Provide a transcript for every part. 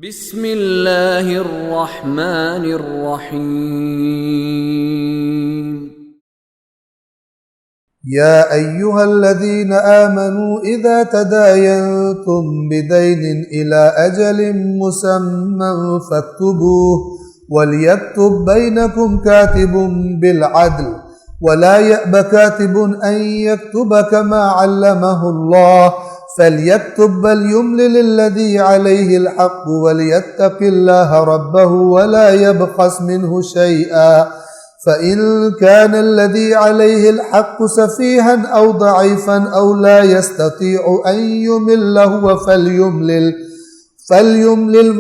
بسم اللہ الرحمن الرحیم يا أيها الذين آمنوا إذا تداينتم بدين إلى أجل مسمى فاكتبوه وليكتب بينكم كاتب بالعدل ولا يأب كاتب أن يكتب كما علمه الله فليكتب وليملل الذي عليه الحق وليتق الله ربه ولا يبخس منه شيئا فإن كان الذي عليه الحق سفيها أو ضعيفا أو لا يستطيع أن يمل هو فليملل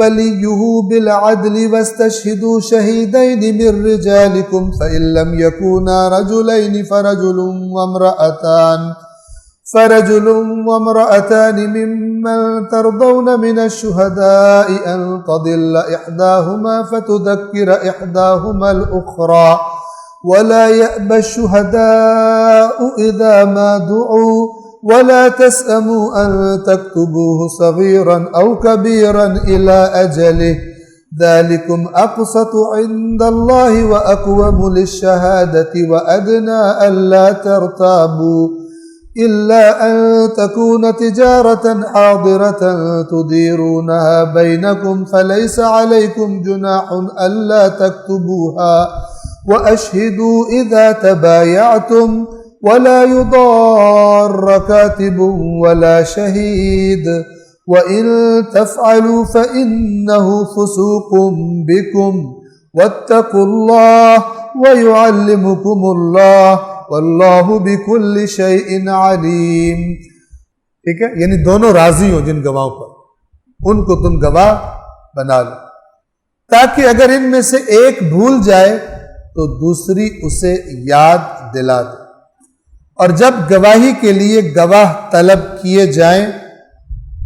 وليه بالعدل واستشهدوا شهيدين من رجالكم فإن لم يكونا رجلين فرجل وامرأتان ممن ترضون من الشهداء أن تضل إحداهما فتذكر إحداهما الأخرى ولا يأبى الشهداء إذا ما دعوا ولا تسأموا أن تكتبوه صغيرا أو كبيرا إلى أجله ذلكم أقسط عند الله وأقوم للشهادة وأدنى ألا ترتابوا إلا أن تكون تجارة حاضرة تديرونها بينكم فليس عليكم جناح ألا تكتبوها وأشهدوا إذا تبايعتم ولا يضار كاتب ولا شهيد وإن تفعلوا فإنه فسوق بكم واتقوا الله ويعلمكم الله واللہ بکل شیء علیم. ٹھیک ہے، یعنی دونوں راضی ہوں جن گواہوں پر، ان کو تم گواہ بنا لو تاکہ اگر ان میں سے ایک بھول جائے تو دوسری اسے یاد دلا دے. اور جب گواہی کے لیے گواہ طلب کیے جائیں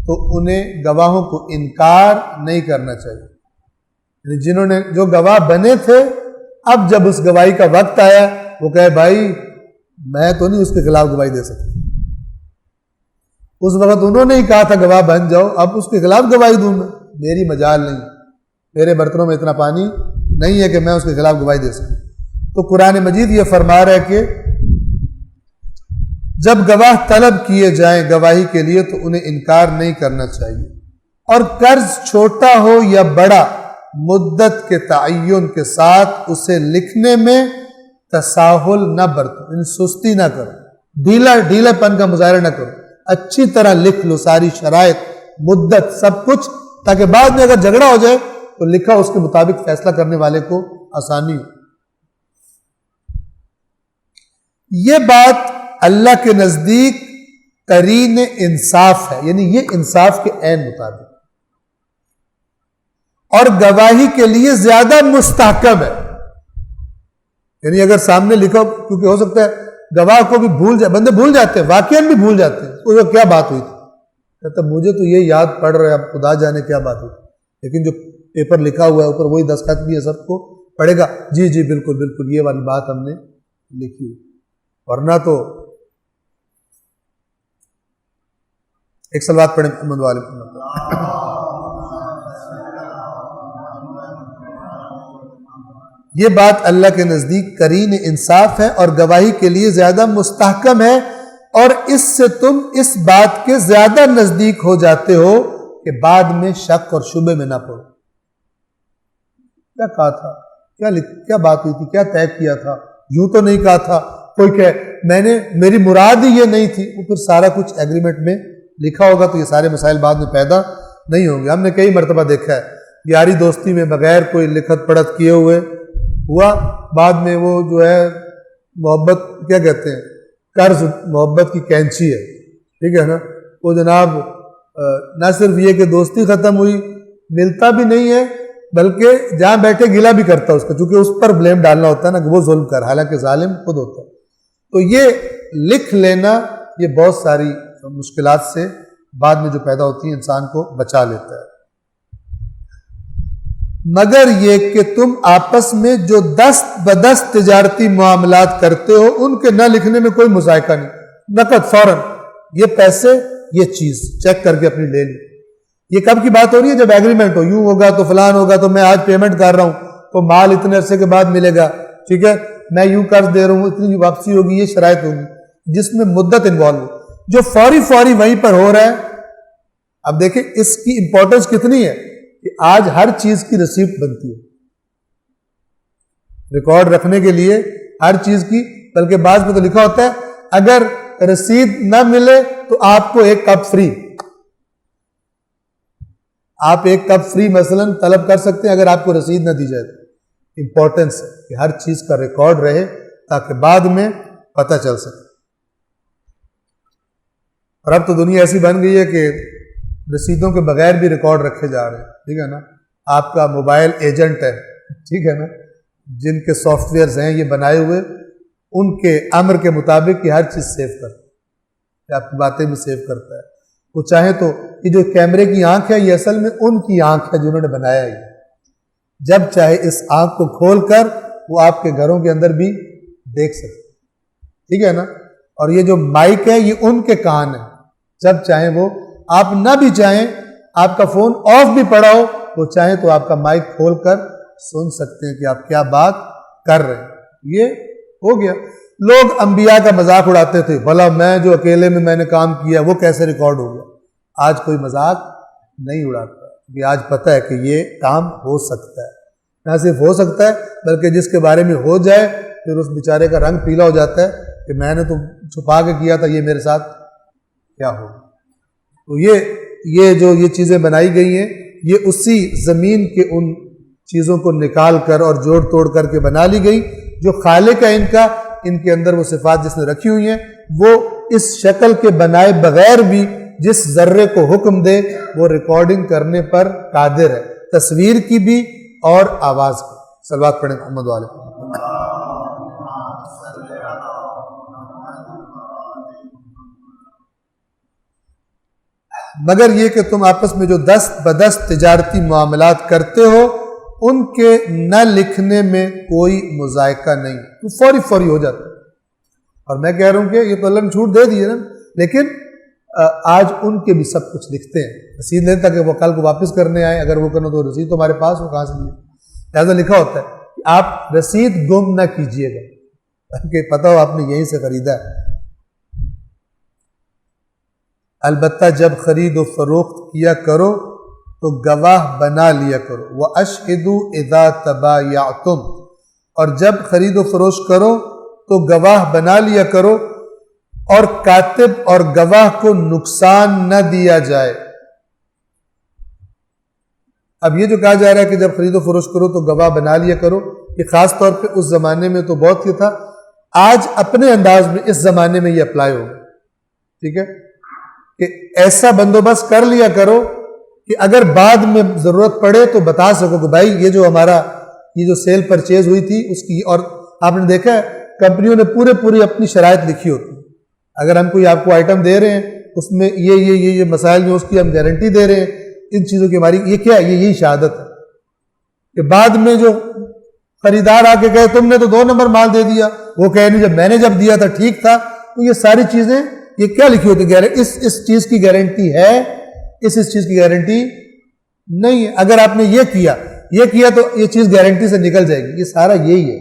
تو انہیں گواہوں کو انکار نہیں کرنا چاہیے. یعنی جنہوں نے جو گواہ بنے تھے، اب جب اس گواہی کا وقت آیا وہ کہے بھائی میں تو نہیں اس کے خلاف گواہی دے سکتا. اس وقت انہوں نے ہی کہا تھا گواہ بن جاؤ، اب اس کے خلاف گواہی دوں میں، میری مجال نہیں، میرے برتنوں میں اتنا پانی نہیں ہے کہ میں اس کے خلاف گواہی دے سکوں. تو قرآن مجید یہ فرما رہا ہے کہ جب گواہ طلب کیے جائیں گواہی کے لیے تو انہیں انکار نہیں کرنا چاہیے. اور قرض چھوٹا ہو یا بڑا مدت کے تعین کے ساتھ اسے لکھنے میں تساہل نہ برتو، یعنی سستی نہ کرو، ڈھیلا پن کا مظاہرہ نہ کرو، اچھی طرح لکھ لو ساری شرائط، مدت، سب کچھ، تاکہ بعد میں اگر جھگڑا ہو جائے تو لکھا اس کے مطابق فیصلہ کرنے والے کو آسانی ہو. یہ بات اللہ کے نزدیک قرین انصاف ہے، یعنی یہ انصاف کے عین مطابق، اور گواہی کے لیے زیادہ مستحکم ہے. یعنی اگر سامنے لکھو، کیونکہ ہو سکتا ہے گواہ کو بھی بھول جائے، بندے بھول جاتے ہیں، واقعاً بھی بھول جاتے ہیں تو کیا بات ہوئی تھی، کہتا مجھے تو یہ یاد پڑ رہا ہے، اب خدا جانے کیا بات ہوئی، لیکن جو پیپر لکھا ہوا ہے اوپر وہی دستخط بھی ہے، سب کو پڑھے گا جی جی بالکل بالکل یہ والی بات ہم نے لکھی ہوئی. ورنہ تو ایک سلوات پڑھیں محمد والے. یہ بات اللہ کے نزدیک قرین انصاف ہے اور گواہی کے لیے زیادہ مستحکم ہے، اور اس سے تم اس بات کے زیادہ نزدیک ہو جاتے ہو کہ بعد میں شک اور شبہ میں نہ پڑو. کیا کہا تھا، کیا بات ہوئی تھی، کیا طے کیا تھا، یوں تو نہیں کہا تھا، کوئی کہے میری مراد ہی یہ نہیں تھی، وہ پھر سارا کچھ ایگریمنٹ میں لکھا ہوگا تو یہ سارے مسائل بعد میں پیدا نہیں ہوں گے. ہم نے کئی مرتبہ دیکھا ہے یاری دوستی میں بغیر کوئی لکھت پڑھت کیے ہوئے ہوا، بعد میں وہ جو ہے محبت کیا کہتے ہیں، قرض محبت کی کینچی ہے، ٹھیک ہے نا، وہ جناب نہ صرف یہ کہ دوستی ختم ہوئی، ملتا بھی نہیں ہے بلکہ جہاں بیٹھے گلا بھی کرتا اس کا، چونکہ اس پر بلیم ڈالنا ہوتا ہے نا کہ وہ ظلم کر، حالانکہ ظالم خود ہوتا ہے. تو یہ لکھ لینا یہ بہت ساری مشکلات سے بعد میں جو پیدا ہوتی ہیں انسان کو بچا لیتا ہے. مگر یہ کہ تم آپس میں جو دست بدست تجارتی معاملات کرتے ہو ان کے نہ لکھنے میں کوئی مذائقہ نہیں، نقد فوراً یہ پیسے یہ چیز چیک کر کے اپنی لے لی. یہ کب کی بات ہو رہی ہے؟ جب ایگریمنٹ ہو، یوں ہوگا تو فلان ہوگا، تو میں آج پیمنٹ کر رہا ہوں تو مال اتنے عرصے کے بعد ملے گا، ٹھیک ہے، میں یوں قرض دے رہا ہوں اتنی واپسی ہوگی، یہ شرائط ہوگی جس میں مدت انوالو ہو، جو فوری وہیں پر ہو رہا ہے. اب دیکھیں اس کی امپورٹنس کتنی ہے کہ آج ہر چیز کی رسیپٹ بنتی ہے، ریکارڈ رکھنے کے لیے ہر چیز کی، بلکہ بعض میں تو لکھا ہوتا ہے اگر رسید نہ ملے تو آپ کو ایک کپ فری، آپ ایک کپ فری مثلا طلب کر سکتے ہیں اگر آپ کو رسید نہ دی جائے. امپورٹنس ہے کہ ہر چیز کا ریکارڈ رہے تاکہ بعد میں پتہ چل سکے. اور اب تو دنیا ایسی بن گئی ہے کہ رسیدوں کے بغیر بھی ریکارڈ رکھے جا رہے ہیں، ٹھیک ہے نا. آپ کا موبائل ایجنٹ ہے، ٹھیک ہے نا، جن کے سافٹ ویئرز ہیں یہ بنائے ہوئے، ان کے امر کے مطابق یہ ہر چیز سیو کرتا ہے، آپ کی باتیں بھی سیو کرتا ہے. وہ چاہیں تو یہ جو کیمرے کی آنکھ ہے یہ اصل میں ان کی آنکھ ہے جنہوں نے بنایا ہے، جب چاہے اس آنکھ کو کھول کر وہ آپ کے گھروں کے اندر بھی دیکھ سکتے، ٹھیک ہے نا. اور یہ جو مائک ہے یہ ان کے کان ہے، جب چاہیں وہ، آپ نہ بھی چاہیں آپ کا فون آف بھی پڑا ہو، وہ چاہیں تو آپ کا مائک کھول کر سن سکتے ہیں کہ آپ کیا بات کر رہے ہیں. یہ ہو گیا. لوگ انبیاء کا مذاق اڑاتے تھے، بھلا میں جو اکیلے میں نے کام کیا وہ کیسے ریکارڈ ہو گیا. آج کوئی مذاق نہیں اڑاتا، کیونکہ آج پتہ ہے کہ یہ کام ہو سکتا ہے. نہ صرف ہو سکتا ہے بلکہ جس کے بارے میں ہو جائے پھر اس بیچارے کا رنگ پیلا ہو جاتا ہے کہ میں نے تو چھپا کے کیا تھا، یہ میرے ساتھ کیا ہو. تو یہ جو یہ چیزیں بنائی گئی ہیں یہ اسی زمین کے ان چیزوں کو نکال کر اور جوڑ توڑ کر کے بنا لی گئی جو خالق ہے ان کے اندر وہ صفات جس نے رکھی ہوئی ہیں، وہ اس شکل کے بنائے بغیر بھی جس ذرے کو حکم دے وہ ریکارڈنگ کرنے پر قادر ہے، تصویر کی بھی اور آواز کی. صلوات پڑھیں محمد والے. مگر یہ کہ تم آپس میں جو دست بدست تجارتی معاملات کرتے ہو ان کے نہ لکھنے میں کوئی مذائقہ نہیں، تو فوری ہو جاتا ہے. اور میں کہہ رہا ہوں کہ یہ تو اللہ نے چھوٹ دے دی ہے نا، لیکن آج ان کے بھی سب کچھ لکھتے ہیں، رسید لینے تک وہ کل کو واپس کرنے آئے، اگر وہ کرنا تو رسید تو ہمارے پاس ہو کہاں سے لیے. لہٰذا لکھا ہوتا ہے کہ آپ رسید گم نہ کیجیے گا کہ پتہ ہو آپ نے یہیں سے خریدا ہے. البتہ جب خرید و فروخت کیا کرو تو گواہ بنا لیا کرو. وَأَشْهِدُوا إِذَا تَبَايَعْتُمْ، اور جب خرید و فروخت کرو تو گواہ بنا لیا کرو، اور کاتب اور گواہ کو نقصان نہ دیا جائے. اب یہ جو کہا جا رہا ہے کہ جب خرید و فروخت کرو تو گواہ بنا لیا کرو، یہ خاص طور پہ اس زمانے میں تو بہت یہ تھا، آج اپنے انداز میں اس زمانے میں یہ اپلائی ہوگا. ٹھیک ہے کہ ایسا بندوبست کر لیا کرو کہ اگر بعد میں ضرورت پڑے تو بتا سکو کہ بھائی یہ جو ہمارا یہ جو سیل پرچیز ہوئی تھی اس کی، اور آپ نے دیکھا ہے کمپنیوں نے پوری اپنی شرائط لکھی ہوتی ہے. اگر ہم کوئی آپ کو آئٹم دے رہے ہیں اس میں یہ مسائل جو اس کی ہم گارنٹی دے رہے ہیں، ان چیزوں کی ہماری یہ کیا ہے، یہی شہادت ہے کہ بعد میں جو خریدار آ کے کہے تم نے تو 2 نمبر مال دے دیا، وہ کہے نہیں جب میں نے جب دیا تھا ٹھیک تھا. تو یہ ساری چیزیں یہ کیا لکھی ہوتی ہے، اس چیز کی گارنٹی ہے، اس چیز کی گارنٹی نہیں ہے. اگر آپ نے یہ کیا تو یہ چیز گارنٹی سے نکل جائے گی. یہ سارا یہی ہے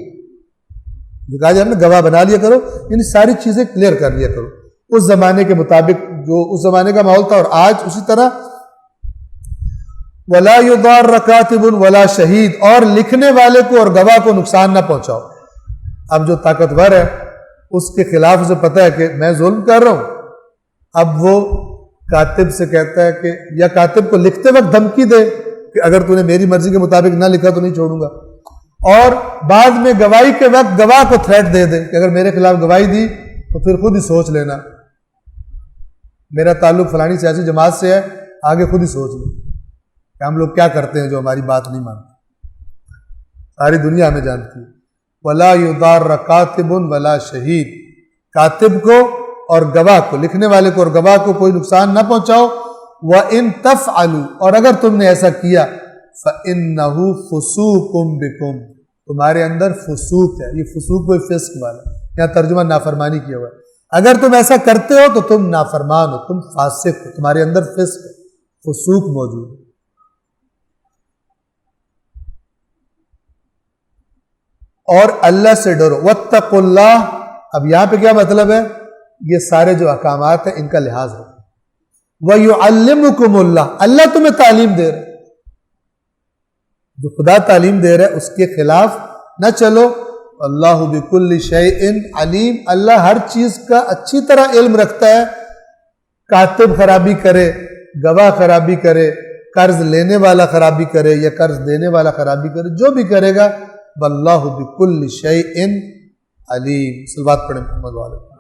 جو کہا جائے نا گواہ بنا لیا کرو، یعنی ساری چیزیں کلیئر کر لیا کرو اس زمانے کے مطابق جو اس زمانے کا ماحول تھا. اور آج اسی طرح وَلَا يُضَارَّ كَاتِبٌ وَلَا شَهِيدٌ، اور لکھنے والے کو اور گواہ کو نقصان نہ پہنچاؤ. اب جو طاقتور ہے اس کے خلاف اسے پتہ ہے کہ میں ظلم کر رہا ہوں، اب وہ کاتب سے کہتا ہے کہ یا کاتب کو لکھتے وقت دھمکی دے کہ اگر تو نے میری مرضی کے مطابق نہ لکھا تو نہیں چھوڑوں گا، اور بعد میں گواہی کے وقت گواہ کو تھریٹ دے دے کہ اگر میرے خلاف گواہی دی تو پھر خود ہی سوچ لینا، میرا تعلق فلانی سیاسی جماعت سے ہے، آگے خود ہی سوچ لو کہ ہم لوگ کیا کرتے ہیں جو ہماری بات نہیں مانتے. ساری دنیا ہمیں جانتی ہے. وَلَا يُضَارَّ كَاتِبٌ وَلَا شَهِيدٌ، کاتب کو اور گواہ کو، لکھنے والے کو اور گواہ کو کوئی نقصان نہ پہنچاؤ. وَإِن تَفْعَلُوا، اور اگر تم نے ایسا کیا، فَإِنَّهُ فُسُوقٌ بِكُمْ، تمہارے اندر فسوق ہے. یہ فسوق کوئی فسق والا، یہاں ترجمہ نافرمانی کیا ہوا ہے. اگر تم ایسا کرتے ہو تو تم نافرمان ہو، تم فاسق ہو، تمہارے اندر فسق ہے. فسوق موجود ہے. اور اللہ سے ڈرو. واتقوا اللہ. اب یہاں پہ کیا مطلب ہے؟ یہ سارے جو احکامات ہیں ان کا لحاظ رکھو. وَيُعَلِّمُكُمُ اللَّهُ. اللہ تمہیں تعلیم دے رہا ہے. جو خدا تعلیم دے رہا ہے اس کے خلاف نہ چلو. اللہ بِكُلِّ شَيْءٍ علیم. اللہ ہر چیز کا اچھی طرح علم رکھتا ہے. کاتب خرابی کرے، گواہ خرابی کرے، قرض لینے والا خرابی کرے یا قرض دینے والا خرابی کرے، جو بھی کرے گا واللہ بِكُلِّ شَيْءٍ علیم. صلوات پڑھیں محمد والے.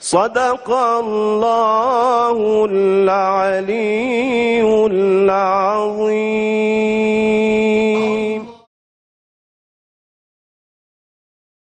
صدق اللہ العلی العظیم.